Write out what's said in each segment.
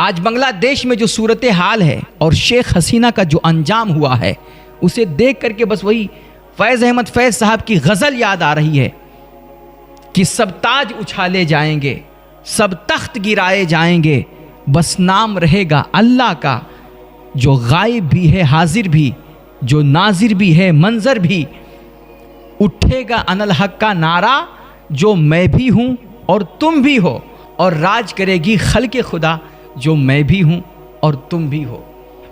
آج بنگلہ دیش میں جو صورتحال ہے اور شیخ حسینہ کا جو انجام ہوا ہے، اسے دیکھ کر کے بس وہی فیض احمد فیض صاحب کی غزل یاد آ رہی ہے کہ سب تاج اچھالے جائیں گے، سب تخت گرائے جائیں گے، بس نام رہے گا اللہ کا، جو غائب بھی ہے حاضر بھی، جو ناظر بھی ہے منظر بھی، اٹھے گا انا الحق کا نعرہ، جو میں بھی ہوں اور تم بھی ہو، اور راج کرے گی خلق خدا، جو میں بھی ہوں اور تم بھی ہو۔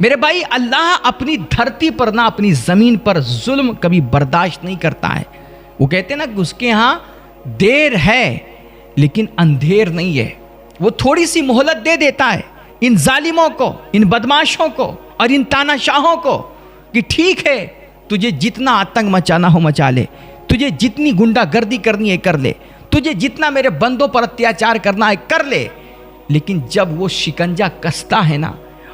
میرے بھائی، اللہ اپنی دھرتی پر نہ اپنی زمین پر ظلم کبھی برداشت نہیں کرتا ہے۔ وہ کہتے ہیں نا کہ اس کے ہاں دیر ہے لیکن اندھیر نہیں ہے، وہ تھوڑی سی مہلت دے دیتا ہے ان ظالموں کو، ان بدماشوں کو اور ان تانا شاہوں کو کہ ٹھیک ہے، تجھے جتنا آتنک مچانا ہو مچا لے، تجھے جتنی گنڈا گردی کرنی ہے کر لے، تجھے جتنا میرے بندوں پر اتیاچار کرنا ہے کر لے، لیکن جب وہ شکنجہ کستا ہے نا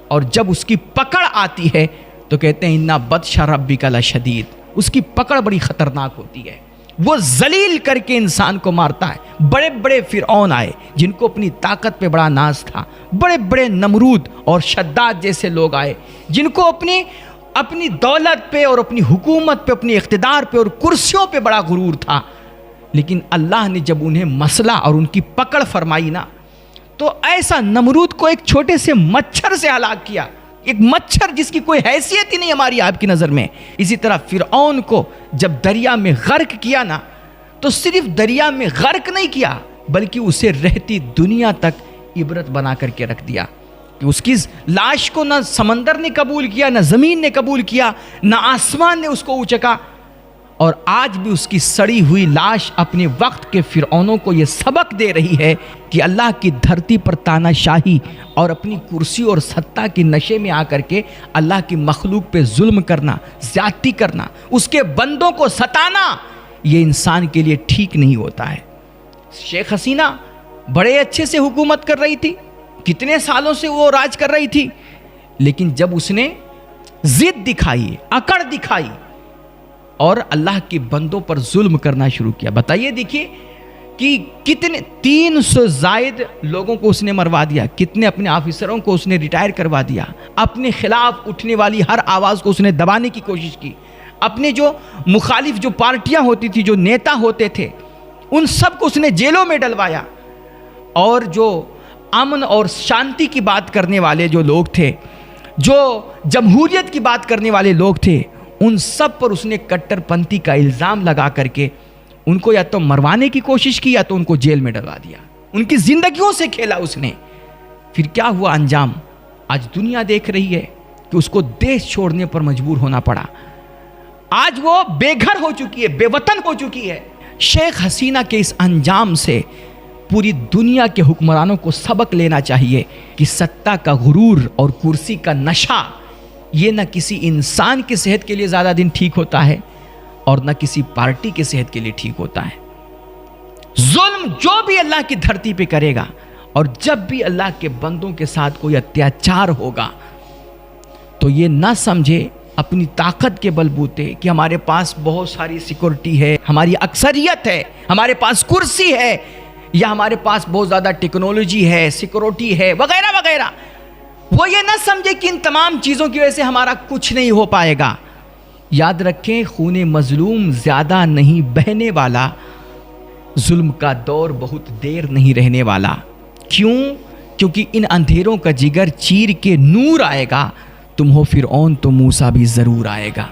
اور جب اس کی پکڑ آتی ہے تو کہتے ہیں اِنَّ بَطْشَ رَبِّكَ لَشَدِيدٌ، اس کی پکڑ بڑی خطرناک ہوتی ہے، وہ ذلیل کر کے انسان کو مارتا ہے۔ بڑے بڑے فرعون آئے جن کو اپنی طاقت پہ بڑا ناز تھا، بڑے بڑے نمرود اور شداد جیسے لوگ آئے جن کو اپنی دولت پہ اور اپنی حکومت پہ، اپنی اقتدار پہ اور کرسیوں پہ بڑا غرور تھا، لیکن اللہ نے جب انہیں مسئلہ اور ان کی پکڑ فرمائی نا تو ایسا نمرود کو ایک چھوٹے سے مچھر سے ہلاک کیا، ایک مچھر جس کی کوئی حیثیت ہی نہیں ہماری آپ کی نظر میں۔ اسی طرح فرعون کو جب دریا میں غرق کیا نا تو صرف دریا میں غرق نہیں کیا بلکہ اسے رہتی دنیا تک عبرت بنا کر کے رکھ دیا کہ اس کی لاش کو نہ سمندر نے قبول کیا، نہ زمین نے قبول کیا، نہ آسمان نے اس کو اچکا، اور آج بھی اس کی سڑی ہوئی لاش اپنے وقت کے فرعونوں کو یہ سبق دے رہی ہے کہ اللہ کی دھرتی پر تانا شاہی اور اپنی کرسی اور سطح کے نشے میں آ کر کے اللہ کی مخلوق پہ ظلم کرنا، زیادتی کرنا، اس کے بندوں کو ستانا، یہ انسان کے لیے ٹھیک نہیں ہوتا ہے۔ شیخ حسینہ بڑے اچھے سے حکومت کر رہی تھی، کتنے سالوں سے وہ راج کر رہی تھی، لیکن جب اس نے ضد دکھائی، اکڑ دکھائی اور اللہ کے بندوں پر ظلم کرنا شروع کیا، بتائیے دیکھیے کہ کتنے 300 زائد لوگوں کو اس نے مروا دیا، کتنے اپنے آفیسروں کو اس نے ریٹائر کروا دیا، اپنے خلاف اٹھنے والی ہر آواز کو اس نے دبانے کی کوشش کی، اپنے جو مخالف جو پارٹیاں ہوتی تھی، جو نیتا ہوتے تھے، ان سب کو اس نے جیلوں میں ڈلوایا، اور جو امن اور شانتی کی بات کرنے والے جو لوگ تھے، جو جمہوریت کی بات کرنے والے لوگ تھے، ان سب پر اس نے کٹر پنتھی کا الزام لگا کر کے ان کو یا تو مروانے کی کوشش کی یا تو ان کو جیل میں ڈلوا دیا، ان کی زندگیوں سے کھیلا اس نے۔ پھر کیا ہوا انجام؟ آج دنیا دیکھ رہی ہے کہ اس کو دیش چھوڑنے پر مجبور ہونا پڑا، آج وہ بے گھر ہو چکی ہے، بے وطن ہو چکی ہے۔ شیخ حسینہ کے اس انجام سے پوری دنیا کے حکمرانوں کو سبق لینا چاہیے کہ سطح کا غرور اور کرسی کا نشہ یہ نہ کسی انسان کی صحت کے لیے زیادہ دن ٹھیک ہوتا ہے اور نہ کسی پارٹی کی صحت کے لیے ٹھیک ہوتا ہے۔ ظلم جو بھی اللہ کی دھرتی پہ کرے گا اور جب بھی اللہ کے بندوں کے ساتھ کوئی اتیاچار ہوگا تو یہ نہ سمجھے اپنی طاقت کے بلبوتے کہ ہمارے پاس بہت ساری سیکورٹی ہے، ہماری اکثریت ہے، ہمارے پاس کرسی ہے، یا ہمارے پاس بہت زیادہ ٹیکنالوجی ہے، سیکورٹی ہے، وغیرہ وغیرہ۔ وہ یہ نہ سمجھے کہ ان تمام چیزوں کی وجہ سے ہمارا کچھ نہیں ہو پائے گا۔ یاد رکھیں، خون مظلوم زیادہ نہیں بہنے والا، ظلم کا دور بہت دیر نہیں رہنے والا۔ کیوں؟ کیونکہ ان اندھیروں کا جگر چیر کے نور آئے گا، تم ہو فرعون تو موسیٰ بھی ضرور آئے گا۔